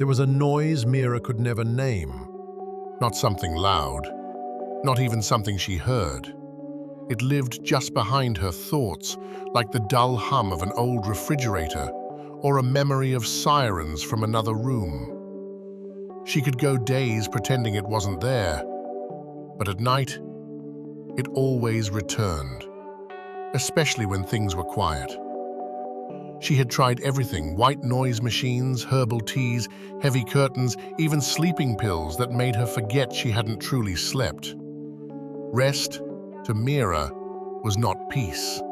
There was a noise Mira could never name. Not something loud, not even something she heard. It lived just behind her thoughts, like the dull hum of an old refrigerator or a memory of sirens from another room. She could go days pretending it wasn't there, but at night, it always returned, especially when things were quiet. She had tried everything: white noise machines, herbal teas, heavy curtains, even sleeping pills that made her forget she hadn't truly slept. Rest, to Mira, was not peace.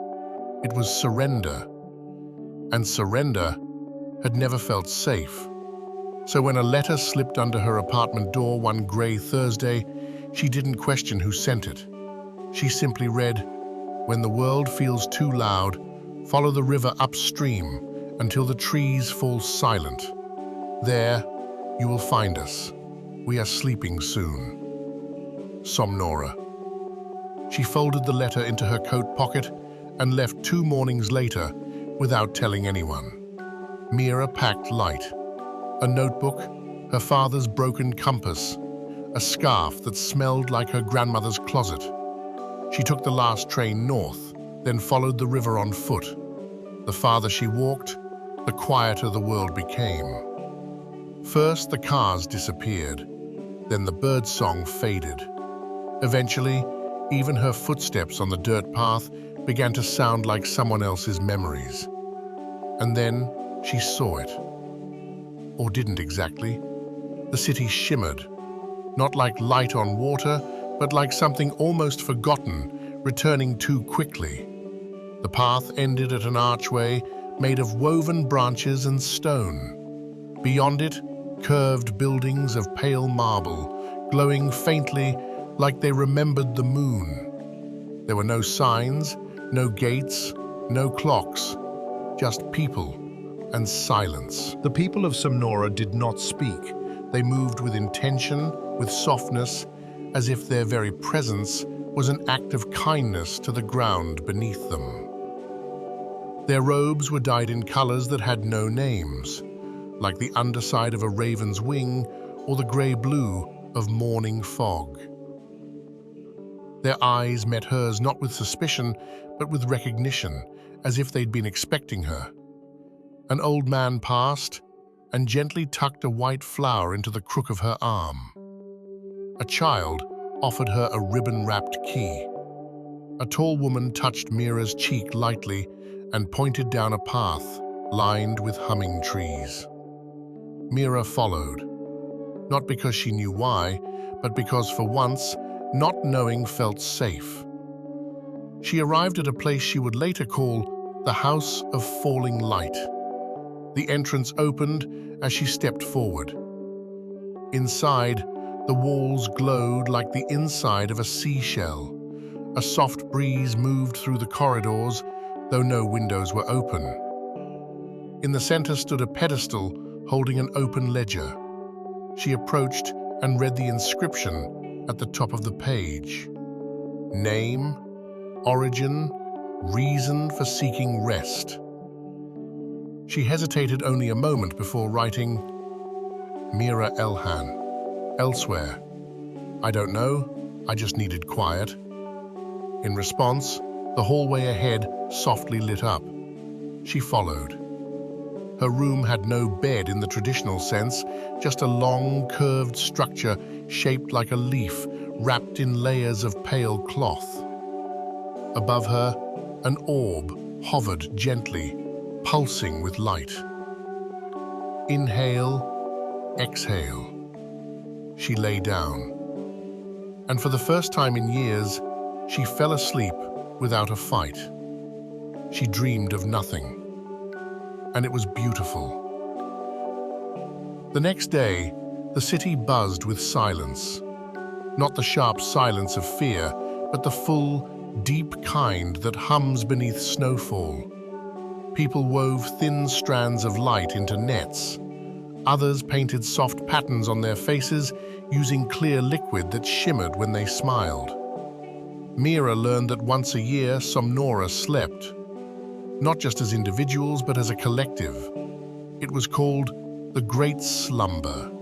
It was surrender. And surrender had never felt safe. So when a letter slipped under her apartment door one grey Thursday, she didn't question who sent it. She simply read, "When the world feels too loud, follow the river upstream until the trees fall silent. There, you will find us. We are sleeping soon." Somnora. She folded the letter into her coat pocket and left 2 mornings later without telling anyone. Mira packed light. A notebook, her father's broken compass, a scarf that smelled like her grandmother's closet. She took the last train north, then followed the river on foot. The farther she walked, the quieter the world became. First, the cars disappeared. Then the birdsong faded. Eventually, even her footsteps on the dirt path began to sound like someone else's memories. And then she saw it. Or didn't exactly. The city shimmered, not like light on water, but like something almost forgotten, returning too quickly. The path ended at an archway made of woven branches and stone. Beyond it, curved buildings of pale marble, glowing faintly like they remembered the moon. There were no signs, no gates, no clocks, just people and silence. The people of Somnora did not speak. They moved with intention, with softness, as if their very presence was an act of kindness to the ground beneath them. Their robes were dyed in colors that had no names, like the underside of a raven's wing or the gray-blue of morning fog. Their eyes met hers not with suspicion, but with recognition, as if they'd been expecting her. An old man passed and gently tucked a white flower into the crook of her arm. A child offered her a ribbon-wrapped key. A tall woman touched Mira's cheek lightly and pointed down a path lined with humming trees. Mira followed, not because she knew why, but because for once, not knowing felt safe. She arrived at a place she would later call the House of Falling Light. The entrance opened as she stepped forward. Inside, the walls glowed like the inside of a seashell. A soft breeze moved through the corridors, though no windows were open. In the center stood a pedestal holding an open ledger. She approached and read the inscription at the top of the page. Name, origin, reason for seeking rest. She hesitated only a moment before writing, Mira Elhan, elsewhere. I don't know, I just needed quiet. In response, the hallway ahead softly lit up. She followed. Her room had no bed in the traditional sense, just a long, curved structure shaped like a leaf, wrapped in layers of pale cloth. Above her, an orb hovered gently, pulsing with light. Inhale, exhale. She lay down. And for the first time in years, she fell asleep without a fight. She dreamed of nothing. And it was beautiful. The next day, the city buzzed with silence. Not the sharp silence of fear, but the full, deep kind that hums beneath snowfall. People wove thin strands of light into nets. Others painted soft patterns on their faces using clear liquid that shimmered when they smiled. Mira learned that once a year, Somnora slept. Not just as individuals, but as a collective. It was called The Great Slumber.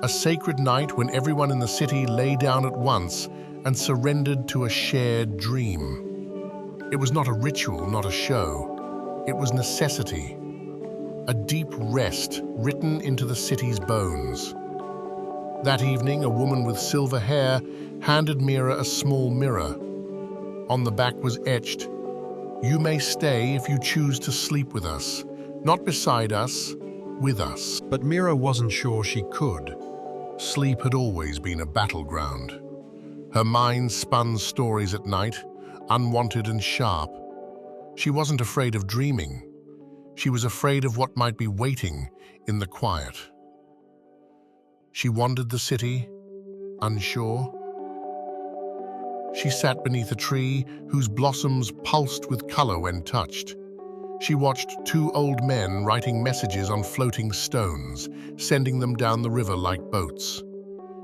A sacred night when everyone in the city lay down at once and surrendered to a shared dream. It was not a ritual, not a show. It was necessity. A deep rest written into the city's bones. That evening, a woman with silver hair handed Mira a small mirror. On the back was etched, "You may stay if you choose to sleep with us. Not beside us, with us." But Mira wasn't sure she could. Sleep had always been a battleground. Her mind spun stories at night, unwanted and sharp. She wasn't afraid of dreaming. She was afraid of what might be waiting in the quiet. She wandered the city, unsure. She sat beneath a tree whose blossoms pulsed with color when touched. She watched two old men writing messages on floating stones, sending them down the river like boats.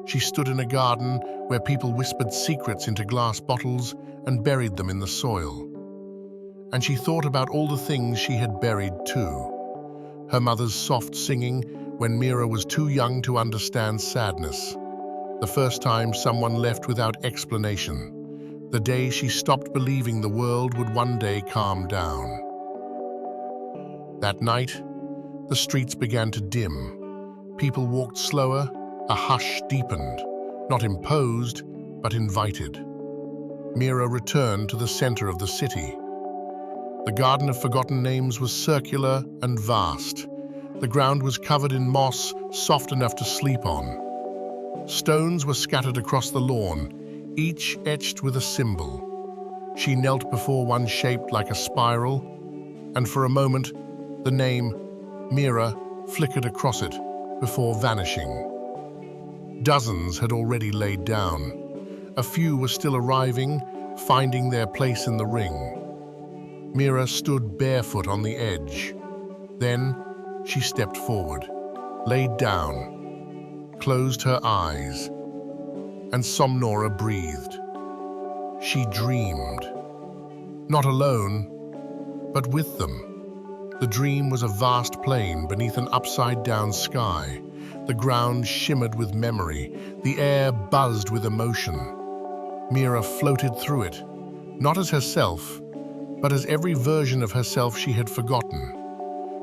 She stood in a garden where people whispered secrets into glass bottles and buried them in the soil. And she thought about all the things she had buried too. Her mother's soft singing when Mira was too young to understand sadness. The first time someone left without explanation. The day she stopped believing the world would one day calm down. That night, the streets began to dim. People walked slower, a hush deepened, not imposed, but invited. Mira returned to the center of the city. The Garden of Forgotten Names was circular and vast. The ground was covered in moss, soft enough to sleep on. Stones were scattered across the lawn, each etched with a symbol. She knelt before one shaped like a spiral, and for a moment, the name Mira flickered across it before vanishing. Dozens had already laid down. A few were still arriving, finding their place in the ring. Mira stood barefoot on the edge. Then she stepped forward, laid down, closed her eyes, and Somnora breathed. She dreamed. Not alone, but with them. The dream was a vast plain beneath an upside-down sky. The ground shimmered with memory. The air buzzed with emotion. Mira floated through it, not as herself, but as every version of herself she had forgotten.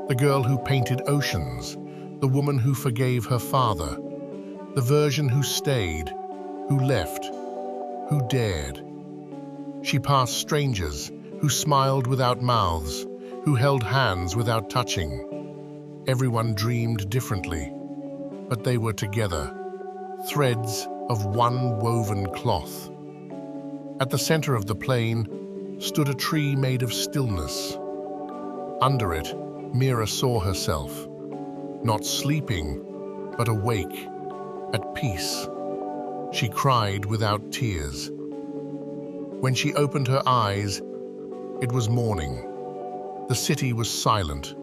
The girl who painted oceans, the woman who forgave her father, the version who stayed, who left, who dared. She passed strangers who smiled without mouths, who held hands without touching. Everyone dreamed differently, but they were together, threads of one woven cloth. At the center of the plain stood a tree made of stillness. Under it, Mira saw herself, not sleeping, but awake, at peace. She cried without tears. When she opened her eyes, it was morning. The city was silent,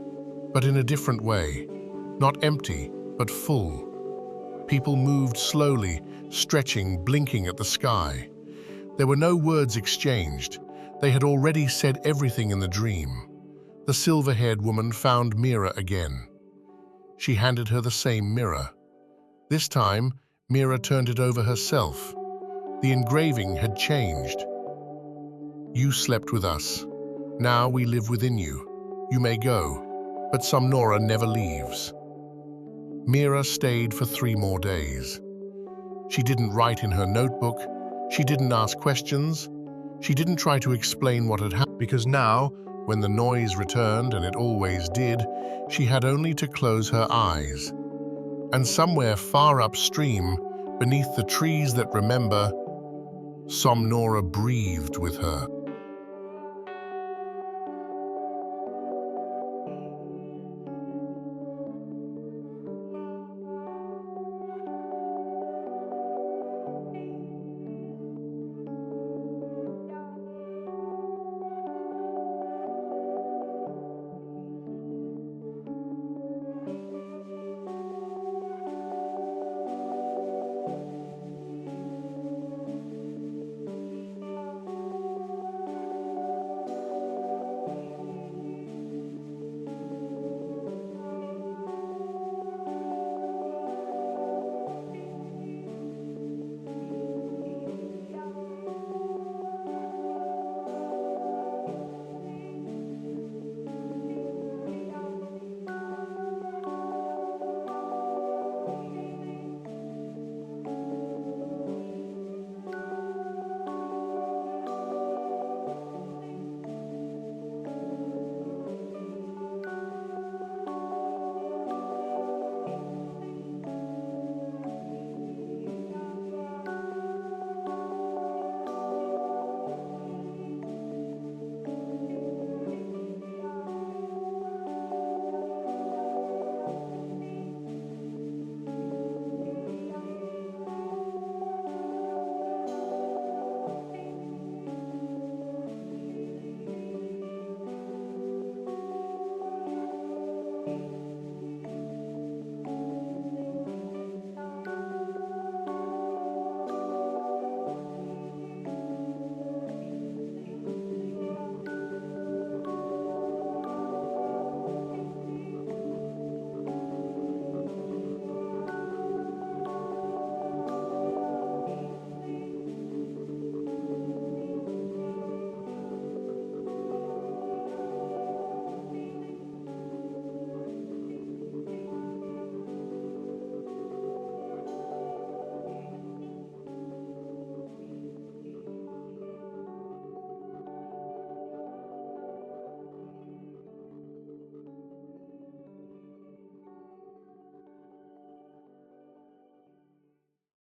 but in a different way, not empty, but full. People moved slowly, stretching, blinking at the sky. There were no words exchanged. They had already said everything in the dream. The silver-haired woman found Mira again. She handed her the same mirror. This time, Mira turned it over herself. The engraving had changed. "You slept with us. Now we live within you. You may go, but Somnora never leaves." Mira stayed for 3 more days. She didn't write in her notebook. She didn't ask questions. She didn't try to explain what had happened, because now, when the noise returned, and it always did, she had only to close her eyes. And somewhere far upstream, beneath the trees that remember, Somnora breathed with her.